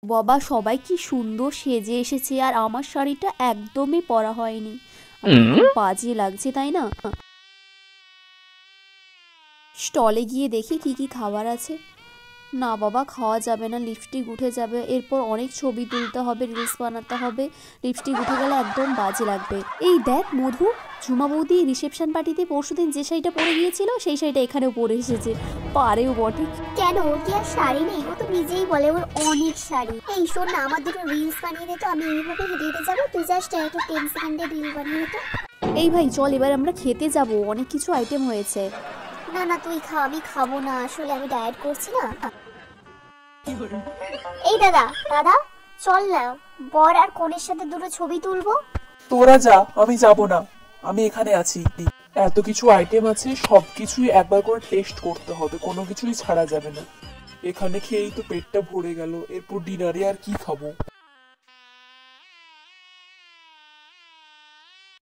বাবা, সবাই কি সুন্দর সেজে এসেছে আর আমার শাড়িটা একদমই পরা হয়নি। খুব বাজে লাগছে, তাই না? স্টলে গিয়ে দেখি কি কি খাবার আছে। না বাবা, খাওয়া যাবে না, লিপস্টিক উঠে যাবে, এরপর অনেক ছবি তুলতে হবে, রিলস বানাতে হবে, লিপস্টিক উঠে গেলে একদম বাজে লাগবে। এই দেখ মধু, ঝুমা বৌদি রিসেপশন পার্টিতে পরশুদিন যে শাড়িটা পরে গিয়েছিল সেই শাড়িটা এখানেও পরে এসেছে, পারেও বটে। কেন, ওর কি আর শাড়ি নেই? ও তো নিজেই বলে ওর অনেক শাড়ি। এই শোন না, আমার দুটো রিলস বানিয়ে দে তো, আমি এইভাবে হেঁটে হেঁটে যাবো, তুই জাস্ট একটা 10 সেকেন্ডের রিল বানিয়ে দে তো। এই ভাই চল, এবার আমরা খেতে যাব, অনেক কিছু আইটেম হয়েছে। না না, তুই খা, আমি খাবো না, আসলে আমি ডায়েট করছি না। এই দাদা দাদা, চল না, বর আর কনের সাথে দুটো ছবি তুলবো। তোরা যা, আমি যাব না, আমি এখানে আছি। এত কিছু আইটেম আছে, সবকিছুই একবার করে টেস্ট করতে হবে, কোনো কিছুই ছাড়া যাবে না। এখানে খেয়েই তো পেটটা ভরে গেল, এরপর ডিনারে আর কি খাবো?